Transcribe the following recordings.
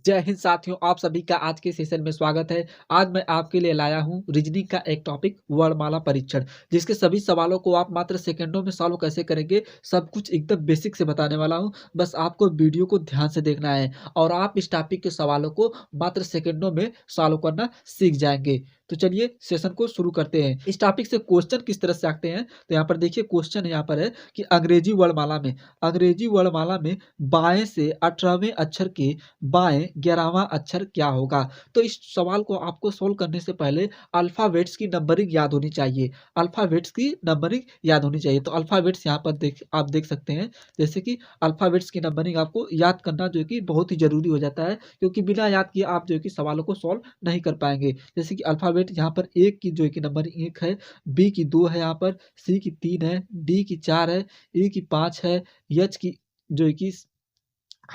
जय हिंद साथियों, आप सभी का आज के सेशन में स्वागत है। आज मैं आपके लिए लाया हूँ रीजनिंग का एक टॉपिक वर्णमाला परीक्षण, जिसके सभी सवालों को आप मात्र सेकंडों में सॉल्व कैसे करेंगे, सब कुछ एकदम बेसिक से बताने वाला हूँ। बस आपको वीडियो को ध्यान से देखना है और आप इस टॉपिक के सवालों को मात्र सेकंडों में सॉल्व करना सीख जाएंगे। तो चलिए सेशन को शुरू करते हैं। इस टॉपिक से क्वेश्चन किस तरह से आते हैं, तो यहाँ पर देखिए क्वेश्चन यहाँ पर है कि अंग्रेजी वर्णमाला में बाएं से 18वें अक्षर के बाएं 11वां अक्षर क्या होगा। तो इस सवाल को आपको सोल्व करने से पहले अल्फाबेट्स की नंबरिंग याद होनी चाहिए। अल्फाबेट्स की नंबरिंग याद होनी चाहिए। तो अल्फाबेट्स यहाँ पर आप देख सकते हैं, जैसे कि अल्फाबेट्स की नंबरिंग आपको याद करना जो है कि बहुत ही जरूरी हो जाता है, क्योंकि बिना याद किए आप जो है कि सवालों को सॉल्व नहीं कर पाएंगे। जैसे कि अल्फाबेट यहाँ पर ए की जो है कि नंबरिंग 1 है, बी की 2 है, यहाँ पर सी की 3 है, डी की 4 है, ई की 5 है, एच की जो है कि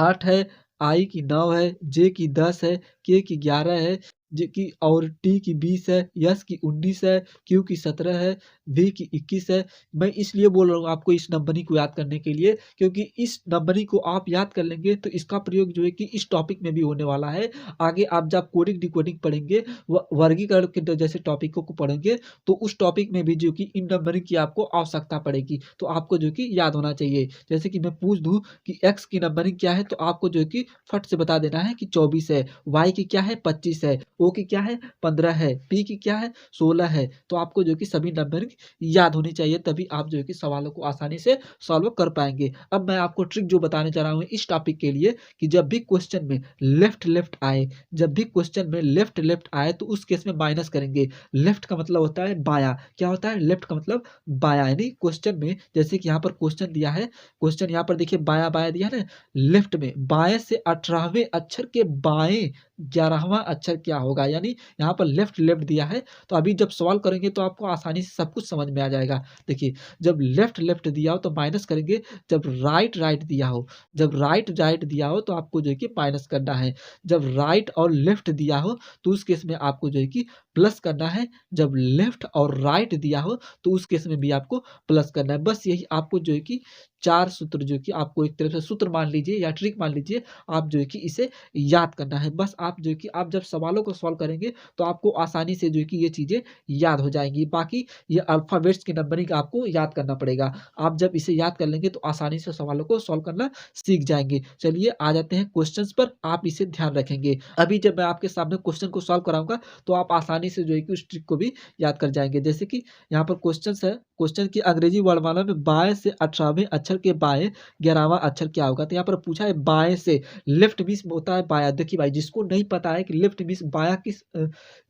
8 है, आई की 9 है, जे की 10 है, के की 11 है, जे की और टी की 20 है, एस की 19 है, क्यू की 17 है, वी की 21 है। मैं इसलिए बोल रहा हूँ आपको इस नंबरिंग को याद करने के लिए, क्योंकि इस नंबरिंग को आप याद कर लेंगे तो इसका प्रयोग जो है कि इस टॉपिक में भी होने वाला है। आगे आप जब कोडिंग डिकोडिंग पढ़ेंगे, वर्गीकरण के जैसे टॉपिकों को पढ़ेंगे, तो उस टॉपिक में भी जो कि इन नंबरिंग की आपको आवश्यकता पड़ेगी। तो आपको जो कि याद होना चाहिए। जैसे कि मैं पूछ दूँ कि एक्स की नंबरिंग क्या है, तो आपको जो है कि फट से बता देना है कि 24 है, वाई की क्या है 25 है, ओ की क्या है 15 है, पी की क्या है 16 है। तो आपको जो कि सभी नंबरिंग याद होनी चाहिए, तभी आप जो है कि सवालों को आसानी से सॉल्व कर पाएंगे। अब मैं आपको ट्रिक जो बताने जा रहा हूँ इस टॉपिक के लिए, कि जब भी क्वेश्चन में लेफ्ट लेफ्ट आए, जब भी क्वेश्चन में लेफ्ट लेफ्ट आए तो उस केस में माइनस करेंगे। लेफ्ट का मतलब होता है बाया, क्या होता है लेफ्ट का मतलब बाया, यानी क्वेश्चन में जैसे कि यहाँ पर क्वेश्चन दिया है, क्वेश्चन यहाँ पर देखिए बाया बाया दिया है ना, लेफ्ट में बाएं से 18वें अक्षर के बाएं 11वां अक्षर क्या होगा, यानी यहाँ पर लेफ्ट लेफ्ट दिया है। तो अभी जब सवाल करेंगे तो आपको आसानी से सब कुछ समझ में आ जाएगा। देखिए जब लेफ्ट लेफ्ट दिया हो तो माइनस करेंगे, जब राइट राइट दिया हो, जब राइट राइट दिया हो तो आपको जो है कि माइनस करना है, जब राइट और लेफ्ट दिया हो तो उस केस में आपको जो है कि प्लस करना है, जब लेफ्ट और राइट दिया हो तो उस केस में भी आपको प्लस करना है। बस यही आपको जो है कि 4 सूत्र जो कि आपको एक तरह से सूत्र मान लीजिए या ट्रिक मान लीजिए, आप जो है कि इसे याद करना है। बस आप जो है कि आप जब सवालों को सॉल्व करेंगे तो आपको आसानी से जो है कि ये चीज़ें याद हो जाएँगी। बाकी ये अल्फ़ाबेट्स की नंबरिंग आपको याद करना पड़ेगा। आप जब इसे याद कर लेंगे तो आसानी से सवालों को सॉल्व करना सीख जाएँगे। चलिए आ जाते हैं क्वेश्चंस पर, आप इसे ध्यान रखेंगे। अभी जब मैं आपके सामने क्वेश्चन को सॉल्व कराऊँगा तो आप आसानी से जो है कि उस ट्रिक को भी याद कर जाएँगे। जैसे कि यहाँ पर क्वेश्चंस है, क्वेश्चन की अंग्रेजी वर्णमाला में बाएँ से 18वें अक्षर के बाएँ 11वां अक्षर क्या होगा। तो यहाँ पर पूछा है बाएँ से, लेफ्ट मीन्स होता है बायाँ। देखिए भाई जिसको नहीं पता है कि लेफ्ट मीन्स बायाँ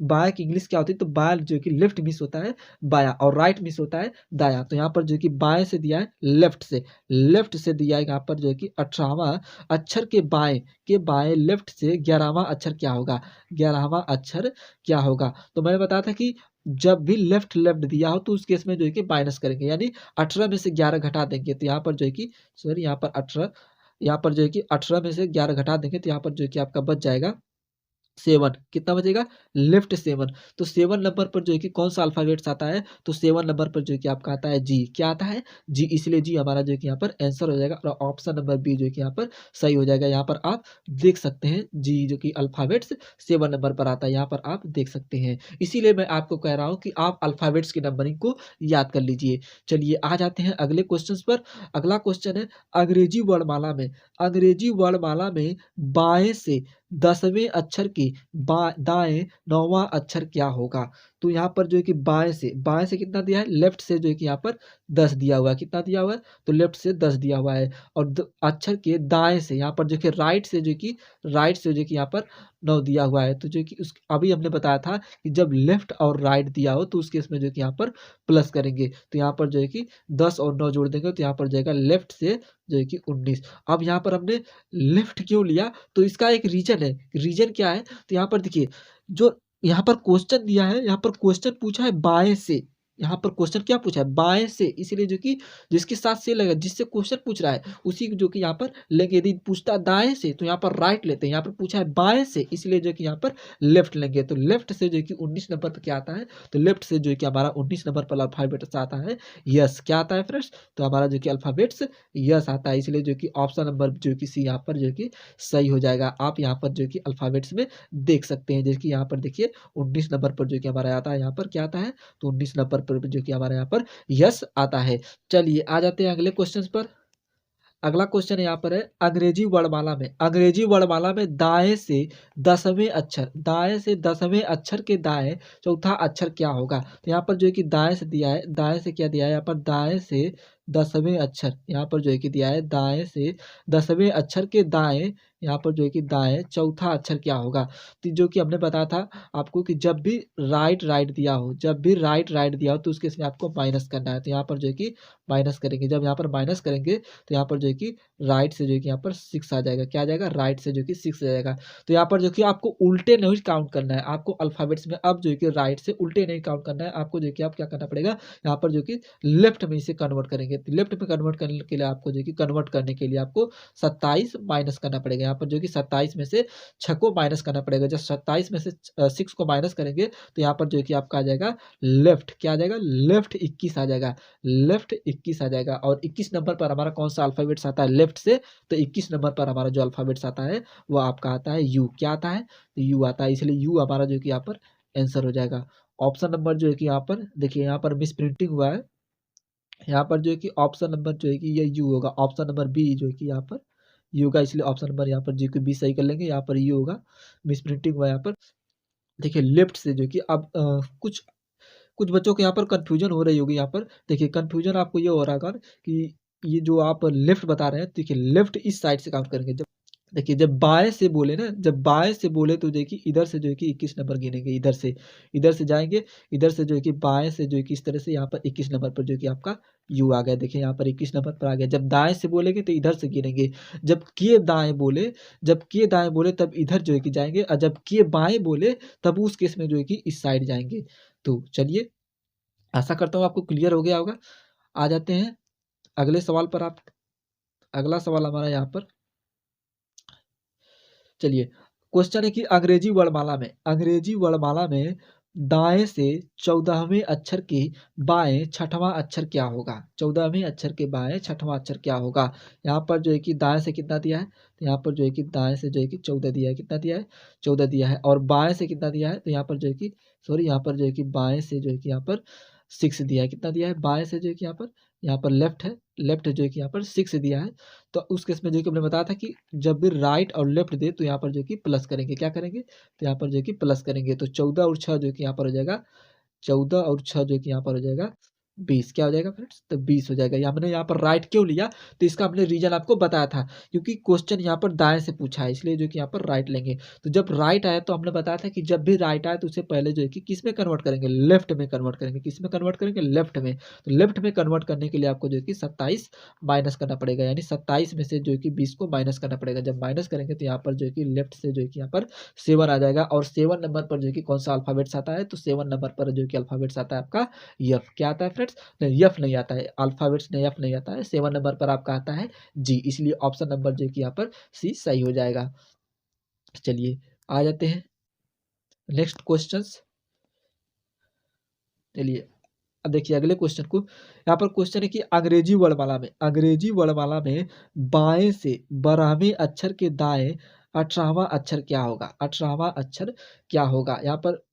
बायाँ की इंग्लिश क्या होती है, तो बायाँ जो है कि लेफ्ट मीन्स होता है बायाँ और राइट मीन्स होता है दायाँ। तो यहाँ पर जो है कि बाएँ से दिया है लेफ्ट से दिया है यहाँ पर जो है कि 18वां अक्षर के बाएँ लेफ्ट से 11वां अक्षर क्या होगा, 11वां अक्षर क्या होगा। तो मैंने बताया था कि जब भी लेफ्ट लेफ्ट दिया हो तो उस केस में जो है कि माइनस करेंगे, यानी 18 में से 11 घटा देंगे तो यहाँ पर जो है कि सॉरी यहाँ पर 18, यहाँ पर जो है कि 18 में से 11 घटा देंगे तो यहाँ पर जो है कि आपका बच जाएगा 7। कितना बचेगा लेफ्ट 7। तो 7 नंबर पर जो है कि कौन सा अल्फाबेट्स आता है, तो 7 नंबर पर जो है कि आपका आता है जी। क्या आता है जी, इसलिए जी हमारा जो है कि यहाँ पर आंसर हो जाएगा और ऑप्शन नंबर बी जो है कि यहाँ पर सही हो जाएगा। यहाँ पर आप देख सकते हैं जी जो कि अल्फाबेट्स 7 नंबर पर आता है, यहाँ पर आप देख सकते हैं। इसीलिए मैं आपको कह रहा हूँ कि आप अल्फाबेट्स की नंबरिंग को याद कर लीजिए। चलिए आ जाते हैं अगले क्वेश्चन पर। अगला क्वेश्चन है अंग्रेजी वर्णमाला में बाएं से 10वें अक्षर के दाएं 9वां अक्षर क्या होगा। तो यहाँ पर जो है कि बाएं से कितना दिया है, लेफ्ट से जो है कि यहाँ पर 10 दिया हुआ है। कितना दिया हुआ है, तो लेफ्ट से 10 दिया हुआ है, और अक्षर के दाएं से यहाँ पर जो कि राइट से जो कि यहाँ पर 9 दिया हुआ है। तो जो कि उस अभी हमने बताया था कि जब लेफ्ट और राइट दिया हो तो उस केस में जो कि यहाँ पर प्लस करेंगे। तो यहाँ पर जो है कि 10 और 9 जोड़ देंगे तो यहाँ पर जाएगा लेफ्ट से जो है कि 19। अब यहाँ पर हमने लेफ्ट क्यों लिया, तो इसका एक रीजन है। रीजन क्या है, तो यहाँ पर देखिए जो यहाँ पर क्वेश्चन दिया है, यहाँ पर क्वेश्चन पूछा है बाएं से, यहाँ पर क्वेश्चन क्या पूछा है, बाएं से, इसीलिए जो कि जिसके साथ से लगेगा, जिससे क्वेश्चन पूछ रहा है उसी जो कि यहाँ पर लेंगे। यदि पूछता दाएं से तो यहाँ पर राइट लेते हैं, यहाँ पर पूछा है बाएं से इसलिए जो कि यहाँ पर लेफ्ट लेंगे। तो लेफ्ट से जो कि 19 नंबर पर क्या आता है, तो लेफ्ट से जो कि हमारा 19 नंबर पर अल्फाबेट्स आता है यस। क्या आता है फ्रेंड्स, तो हमारा जो कि अल्फाबेट्स यस आता है, इसलिए जो कि ऑप्शन नंबर जो कि सी यहाँ पर जो कि सही हो जाएगा। आप यहाँ पर जो कि अल्फाबेट्स में देख सकते हैं, जैसे कि यहाँ पर देखिए 19 नंबर पर जो कि हमारा आता है, यहाँ पर क्या आता है, तो 19 नंबर पर जो कि हमारे यहाँ पर यस आता है। चलिए आ जाते हैं अगले क्वेश्चन पर। अगला क्वेश्चन यहाँ पर है अंग्रेजी वर्णमाला में, अंग्रेजी वर्णमाला में दाएं से 10वें अक्षर, दाएं से 10वें अक्षर के दाएं चौथा अक्षर क्या होगा। तो यहाँ पर जो है कि दाएं से दिया है, दाएं से क्या दिया है, यहाँ पर दाएं से 10वें अक्षर, यहाँ पर जो है कि दिया है दाएं से 10वें अक्षर के दाएं, यहाँ पर जो है कि दाएं चौथा अक्षर क्या होगा। तो जो कि हमने बताया था आपको कि जब भी राइट राइट दिया हो, जब भी राइट राइट दिया हो तो उसके इसमें आपको माइनस करना है। तो यहाँ पर जो है कि माइनस करेंगे, जब यहाँ पर माइनस करेंगे तो यहाँ पर जो है कि राइट से जो है कि यहाँ पर 6 आ जाएगा। क्या आ जाएगा, राइट से जो कि 6 आ जाएगा। तो यहाँ पर जो कि आपको उल्टे नहीं काउंट करना है, आपको अल्फाबेट्स में अब जो है कि राइट से उल्टे नहीं काउंट करना है, आपको जो है कि आप क्या करना पड़ेगा, यहाँ पर जो कि लेफ्ट में इसे कन्वर्ट करेंगे। तो लेफ्ट में कन्वर्ट करने के लिए आपको जो कि कन्वर्ट करने के लिए आपको 27 माइनस करना पड़ेगा। यहाँ पर जो कि 27 में से 6 को माइनस करना पड़ेगा। जब 27 में से 6 को माइनस करेंगे तो यहाँ पर जो है कि आपका आ जाएगा लेफ्ट, क्या आ जाएगा, लेफ्ट 21 आ जाएगा, लेफ्ट 21 आ जाएगा। और 21 नंबर पर हमारा कौन सा अल्फाबेट्स आता है लेफ्ट से, तो 21 नंबर पर हमारा जो अल्फाबेट्स आता है वो आपका आता है यू। क्या आता है, तो यू आता है, इसलिए यू हमारा जो कि यहाँ पर आंसर हो जाएगा। ऑप्शन नंबर जो है कि यहाँ पर देखिए, यहाँ पर मिस प्रिंटिंग हुआ है, यहाँ पर जो है कि ऑप्शन नंबर जो है कि ये यू होगा, ऑप्शन नंबर बी जो है कि यहाँ पर यू होगा, इसलिए ऑप्शन नंबर यहाँ पर जी को बी सही कर लेंगे, यहाँ पर यू होगा, मिस प्रिंटिंग हुआ यहाँ पर। देखिए लेफ्ट से जो कि अब कुछ कुछ बच्चों को यहाँ पर कन्फ्यूजन हो रही होगी। यहाँ पर देखिए कन्फ्यूजन आपको ये हो रहा होगा कि ये जो आप लेफ्ट बता रहे हैं, देखिए लेफ्ट इस साइड से काउंट करेंगे। जब देखिए जब बाएं से बोले ना, जब बाएं से बोले तो देखिए इधर से जो है कि 21 नंबर गिनेंगे, इधर से जाएंगे, इधर से जो है कि बाएं से जो है कि इस तरह से यहाँ पर 21 नंबर पर जो है कि आपका यू आ गया। देखिए यहाँ पर 21 नंबर पर आ गया। जब दाएं से बोलेंगे तो इधर से गिनेंगे, जब किए दाएं बोले, जब किए दाएं बोले तब इधर जो है कि जाएंगे, और जब किए बाएं बोले तब उस केस में जो है कि इस साइड जाएंगे। तो चलिए आशा करता हूँ आपको क्लियर हो गया होगा। आ जाते हैं अगले सवाल पर। आप अगला सवाल हमारा यहाँ पर, चलिए क्वेश्चन है कि अंग्रेजी वर्णमाला में, अंग्रेजी वर्णमाला में दाएं से 14वें अक्षर के बाएं छठवां अक्षर क्या होगा। 14वें अक्षर के बाएं छठवां अक्षर क्या होगा। यहाँ पर जो है कि दाएं से कितना दिया है, तो यहाँ पर जो है कि दाएं से जो है कि 14 दिया है। कितना दिया है, 14 दिया है। और बाएं से कितना दिया है, तो यहाँ पर जो है कि सॉरी, यहाँ पर जो है कि बाएं से जो है कि यहाँ पर 6 दिया है। कितना दिया है, बाएं से जो है कि यहाँ पर लेफ्ट है, लेफ्ट जो है कि यहाँ पर 6 दिया है। तो उस केस में जो कि हमने बताया था कि जब भी राइट और लेफ्ट दे तो यहाँ पर जो कि प्लस करेंगे। क्या करेंगे, तो यहाँ पर जो कि प्लस करेंगे। तो 14 और 6 जो कि यहाँ पर हो जाएगा, 14 और 6 जो कि यहाँ पर हो जाएगा 20। क्या हो जाएगा फ्रेंड्स, तो 20 हो जाएगा। या हमने यहाँ पर राइट क्यों लिया, तो इसका हमने रीजन आपको बताया था, क्योंकि क्वेश्चन यहाँ पर दाएं से पूछा है, इसलिए जो कि यहाँ पर राइट लेंगे। तो जब राइट आया तो हमने बताया था कि जब भी राइट आए तो उससे पहले जो है कि किस में कन्वर्ट करेंगे, लेफ्ट में कन्वर्ट करेंगे। किस में कन्वर्ट करेंगे, लेफ्ट में। तो लेफ्ट में कन्वर्ट करने के लिए आपको जो है कि 27 माइनस करना पड़ेगा, यानी 27 में से जो है कि 20 को माइनस करना पड़ेगा। जब माइनस करेंगे तो यहाँ पर जो है कि लेफ्ट से जो है कि यहाँ पर 7 आ जाएगा। और 7 नंबर पर जो है कि कौन सा अल्फाबेट्स आता है, तो 7 नंबर पर जो है कि अल्फाबेट्स आता है आपका यफ। क्या आता है फ्रेंड्स, नहीं यफ नहीं आता है, अल्फाबेट्स में यफ नहीं आता है। 7 नंबर पर आपका आता है जी, इसलिए ऑप्शन नंबर जो कि यहाँ पर सी सही हो जाएगा। चलिए आ जाते हैं नेक्स्ट क्वेश्चंस। चलिए अब देखिए अगले क्वेश्चन को। यहाँ पर क्वेश्चन है कि अंग्रेजी वर्णमाला में, अंग्रेजी वर्णमाला में बाएं से 12वें अक्षर के दाएं 18वां अक्षर क्या होगा। 18वां अक्षर क्या होगा। यहाँ पर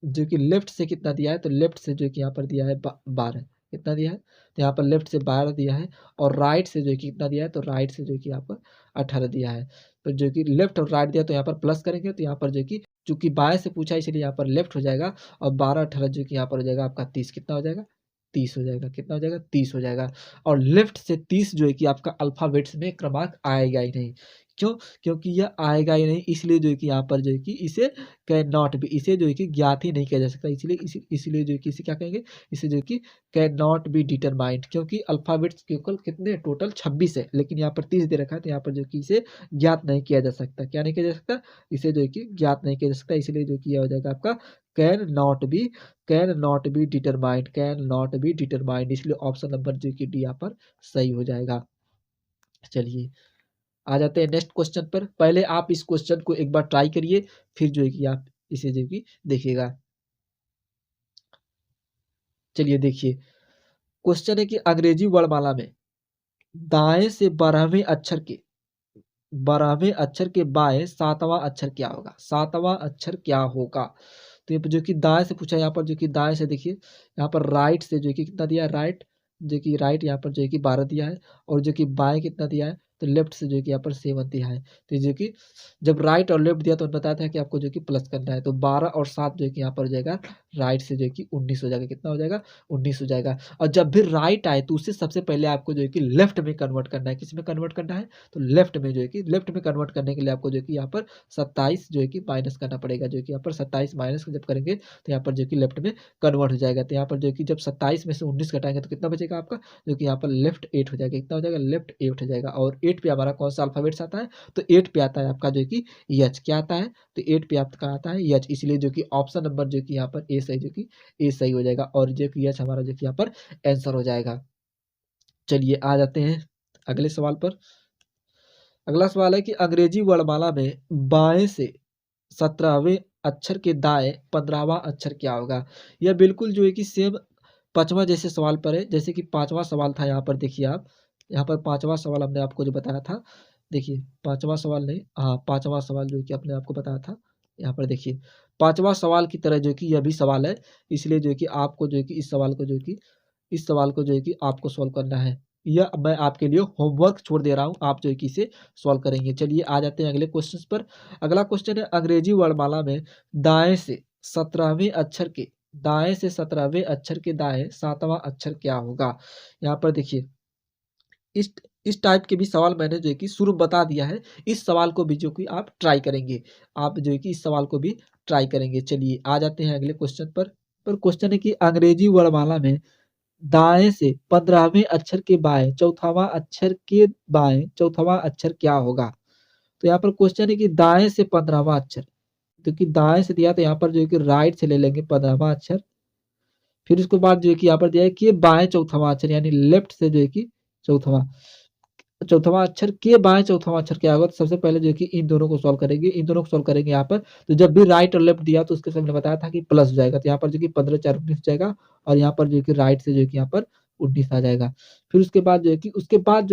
जो कि लेफ्ट से कितना दिया है, तो लेफ्ट से जो कि यहाँ पर दिया है 12। कितना दिया है, तो यहाँ पर लेफ्ट से 12 दिया है। और राइट से जो कि कितना दिया है, तो राइट से जो कि यहाँ पर 18 दिया है। तो जो कि लेफ्ट और राइट दिया तो यहाँ पर प्लस करेंगे, तो यहाँ पर जो कि चूंकि बाएं से पूछा इसलिए यहाँ पर लेफ्ट हो जाएगा। और 12 18 जो कि यहाँ पर हो जाएगा आपका 30। कितना हो जाएगा, 30 हो जाएगा। कितना हो जाएगा, 30 हो जाएगा। और लेफ्ट से 30 जो है कि आपका अल्फाबेट्स में क्रमांक आएगा ही नहीं, क्यों? क्योंकि यह आएगा ही नहीं, इसलिए जो है कि यहाँ पर जो है कि इसे कैन नॉट बी, इसे जो है कि ज्ञात ही नहीं किया जा सकता, इसलिए जो है कि इसे क्या कहेंगे, इसे जो है कि कैन नॉट बी डिटरमाइंड, क्योंकि अल्फाबेट्स केवल कितने टोटल 26 है, लेकिन यहाँ पर 30 दे रखा है, तो यहाँ पर जो कि इसे ज्ञात नहीं किया जा सकता। क्या नहीं किया जा सकता? इसे जो है कि ज्ञात नहीं किया जा सकता, इसलिए जो कि यह हो जाएगा आपका can not be determined, can not be determined, इसलिए ऑप्शन नंबर जो कि डी यहाँ पर सही हो जाएगा। चलिए आ जाते हैं नेक्स्ट क्वेश्चन पर। पहले आप इस क्वेश्चन को एक बार ट्राई करिए, फिर जो है कि आप इसे जो कि देखिएगा। चलिए देखिए, क्वेश्चन है कि अंग्रेजी वर्णमाला में दाएं से 12वें अक्षर के बाएं 7वां अक्षर क्या होगा? 7वां अक्षर क्या होगा? तो ये जो कि दाएं से पूछा है, यहाँ पर जो कि दाएं से देखिए, यहाँ पर राइट से जो कि कितना दिया है, राइट, जो कि राइट यहाँ पर जो है कि 12 दिया है, और जो कि बाएं कितना दिया है, तो लेफ्ट से जो है कि यहाँ पर 7 दिया है। तो जो कि जब राइट और लेफ्ट दिया तो बताया था कि आपको जो कि प्लस करना है, तो 12 और 7 जो है कि यहाँ पर हो जाएगा, राइट से जो है कि 19 हो जाएगा। कितना हो जाएगा? 19 हो जाएगा। और जब भी राइट आए तो उससे सबसे पहले आपको जो है कि लेफ्ट में कन्वर्ट करना है। किस में कन्वर्ट करना है? तो लेफ्ट में, जो है कि लेफ्ट में कन्वर्ट करने के लिए आपको जो है कि यहाँ पर 27 जो है कि माइनस करना पड़ेगा, जो कि यहाँ पर 27 माइनस जब करेंगे तो यहाँ पर जो कि लेफ्ट में कन्वर्ट हो जाएगा। तो यहाँ पर जो कि जब 27 में से 19 घटाएंगे तो कितना बचेगा आपका, जो कि यहाँ पर लेफ्ट 8 हो जाएगा। कितना हो जाएगा? लेफ्ट 8 हो जाएगा। और 8 पे हमारा कौन सा अल्फाबेट्स आता है? तो 8 पे आता है आपका जो कि एच। क्या आता है? तो 8 पे आपका आता है एच, इसलिए जो कि ऑप्शन नंबर जो कि यहाँ पर ए सही, जो कि ए सही हो जाएगा, और जो कि एच हमारा जो कि यहाँ पर आंसर हो जाएगा। चलिए आ जाते हैं अगले सवाल पर। अगला सवाल है कि अंग्रेजी वर्णमाला में बाएं से 17वें अक्षर के दाएं 15वां अक्षर क्या होगा? यह बिल्कुल जो है कि सेम पांचवा जैसे सवाल पर है, जैसे कि पांचवा सवाल था। यहाँ पर देखिए आप, यहाँ पर पांचवा सवाल हमने आपको जो बताया था, देखिए पांचवा सवाल नहीं, हाँ पांचवा सवाल जो कि आपने आपको बताया था, यहाँ पर देखिए पांचवा सवाल की तरह जो कि यह भी सवाल है, इसलिए जो कि आपको जो है कि इस सवाल को जो है कि आपको सॉल्व करना है। यह मैं आपके लिए होमवर्क छोड़ दे रहा हूँ, आप जो है कि इसे सॉल्व करेंगे। चलिए आ जाते हैं अगले क्वेश्चन पर। अगला क्वेश्चन है अंग्रेजी वर्णमाला में दाएं से 17वें अक्षर के दाएं 7वां अक्षर क्या होगा? यहाँ पर देखिए, इस इस टाइप के भी सवाल मैंने जो है कि शुरू बता दिया है, इस सवाल को भी जो कि आप ट्राई करेंगे, आप जो है कि इस सवाल को भी ट्राई करेंगे। चलिए आ जाते हैं अगले क्वेश्चन पर क्वेश्चन है कि अंग्रेजी वर्णमाला में दाएं से 15वें अक्षर के बाएं चौथावां अक्षर क्या होगा? तो यहाँ पर क्वेश्चन है कि दाएं से 15वां अक्षर, क्योंकि दाएं से दिया तो यहाँ पर जो है कि राइट से ले लेंगे 15वां अक्षर, फिर उसके बाद जो है कि यहाँ पर दिया है कि बाएं चौथावां अक्षर, यानी लेफ्ट से जो है कि चौथावां चौथावां अक्षर के बाएं चौथावां अक्षर क्या होगा? तो सबसे पहले जो है कि इन दोनों को सॉल्व करेंगे यहाँ पर। तो जब भी राइट और लेफ्ट दिया तो उसके सामने बताया था कि प्लस हो जाएगा, तो यहाँ पर जो कि 15 4 19 हो जाएगा, और यहाँ पर जो है कि राइट से जो है कि यहाँ पर 19 आ जाएगा। फिर उसके बाद जो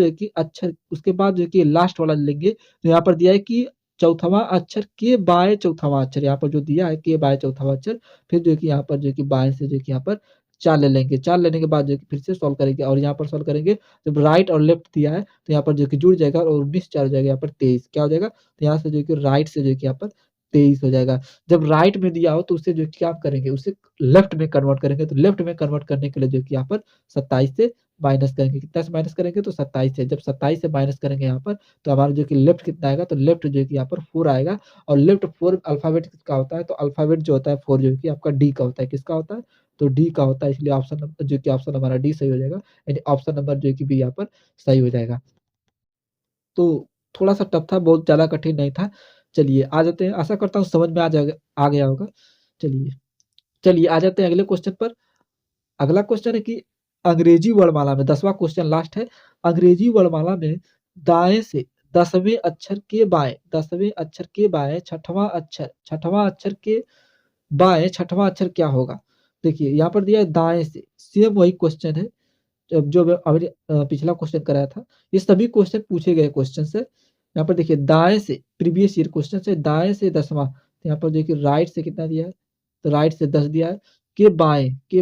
है कि अक्षर, उसके बाद जो है कि लास्ट वाला लेंगे, तो यहाँ पर दिया है कि चौथावां अक्षर के बाएं चौथावां अक्षर, यहाँ पर जो दिया है के बाएं चौथावां अक्षर, फिर जो है कि यहाँ पर जो है कि बाएं से जो है कि यहाँ पर 4 ले लेंगे। 4 लेने के बाद जो है कि फिर से सॉल्व करेंगे, और यहाँ पर सॉल्व करेंगे जब राइट और लेफ्ट दिया है तो यहाँ पर जो कि जुड़ जाएगा, और 19 4 हो जाएगा, यहाँ पर 23 क्या हो जाएगा? तो यहाँ से जो कि राइट से जो कि यहाँ पर 23 हो जाएगा। जब राइट में दिया हो तो उससे जो कि क्या करेंगे, उसे लेफ्ट में कन्वर्ट करेंगे, तो लेफ्ट में कन्वर्ट करने के लिए जो कि यहाँ पर 27 से माइनस करेंगे। कितना से माइनस करेंगे? तो 27 से। जब 27 से माइनस करेंगे यहाँ पर, तो हमारा जो कि लेफ्ट कितना आएगा? तो लेफ्ट जो है कि यहाँ पर 4 आएगा, और लेफ्ट 4 अल्फाबेट किसका होता है? तो अल्फाबेट जो होता है 4 जो है कि आपका डी का होता है। किसका होता है? तो डी का होता है, इसलिए ऑप्शन नंबर जो कि ऑप्शन हमारा डी सही हो जाएगा, यानी ऑप्शन नंबर जो है कि बी यहाँ पर सही हो जाएगा। तो थोड़ा-सा टफ था, बहुत ज़्यादा कठिन नहीं था। चलिए आ जाते हैं, आशा करता हूँ समझ में आ गया होगा। चलिए, चलिए आ जाते हैं अगले क्वेश्चन पर। अगला क्वेश्चन है कि अंग्रेजी वर्णमाला में 10वां क्वेश्चन लास्ट है। अंग्रेजी वर्णमाला में दाएँ से 10वें अक्षर के बाएँ छठवां अक्षर के बाएँ छठवां अक्षर क्या होगा? देखिए यहाँ पर दिया है दाएँ से, सेम वही क्वेश्चन है जो मैं अभी पिछला क्वेश्चन कराया था। ये सभी क्वेश्चन पूछे गए क्वेश्चन है। यहाँ पर देखिए दाएँ से प्रीवियस ईयर क्वेश्चन है, दाएँ से 10वां, तो यहाँ पर देखिए राइट से कितना दिया है? तो राइट से 10 दिया है, के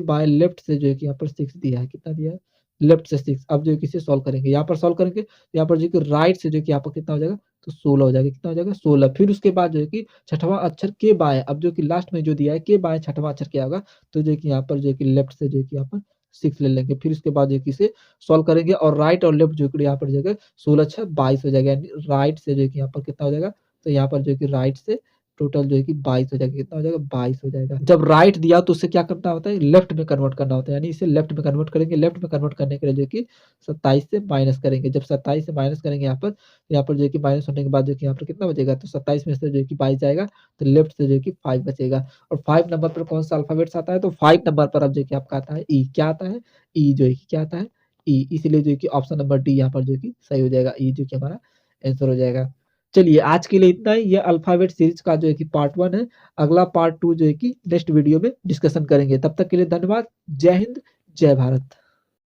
बाएँ लेफ्ट से जो है कि यहाँ पर 6 दिया है, कितना दिया है? लेफ्ट से 6। अब जो है कि इसे सॉल्व करेंगे, यहाँ पर सॉल्व करेंगे, तो यहाँ पर जो कि राइट से जो कि यहाँ पर कितना हो जाएगा? तो 16 हो जाएगा। कितना हो जाएगा? 16। फिर उसके बाद जो है कि छठवां अक्षर के बाएँ, अब जो कि लास्ट में जो दिया है के बाएँ छठवां अक्षर क्या होगा? तो जो है कि यहाँ पर जो है कि लेफ्ट से जो है कि यहाँ पर 6 ले लेंगे। फिर उसके बाद जो है कि इसे सॉल्व करेंगे और राइट और लेफ्ट जो है कि यहाँ पर जो है 16 छः 22 हो जाएगा, यानी राइट से जो है कि यहाँ पर कितना हो जाएगा, तो यहाँ पर जो है कि राइट से टोटल जो है कि 22 हो जाएगा, कितना हो जाएगा 22 हो जाएगा। जब राइट दिया तो उससे क्या करना होता है, लेफ्ट में कन्वर्ट करना होता है, यानी इसे लेफ्ट में कन्वर्ट करेंगे। लेफ्ट में कन्वर्ट करने के लिए जो है कि 27 से माइनस करेंगे। जब 27 से माइनस करेंगे यहाँ पर जो है कि माइनस होने के बाद जो है कि यहाँ पर कितना बचेगा, तो 27 में से जो है कि 22 जाएगा, तो लेफ्ट से जो है कि 5 बचेगा। और 5 नंबर पर कौन सा अल्फाबेट्स आता है, तो 5 नंबर पर अब जो है कि आपका आता है ई। क्या आता है, ई जो है कि क्या आता है, ई। इसीलिए जो है कि ऑप्शन नंबर डी यहाँ पर जो है कि सही हो जाएगा, ई जो कि हमारा आंसर हो जाएगा। चलिए आज के लिए इतना ही। ये अल्फाबेट सीरीज का जो है कि पार्ट 1 है। अगला पार्ट 2 जो है कि नेक्स्ट वीडियो में डिस्कशन करेंगे। तब तक के लिए धन्यवाद। जय हिंद, जय भारत।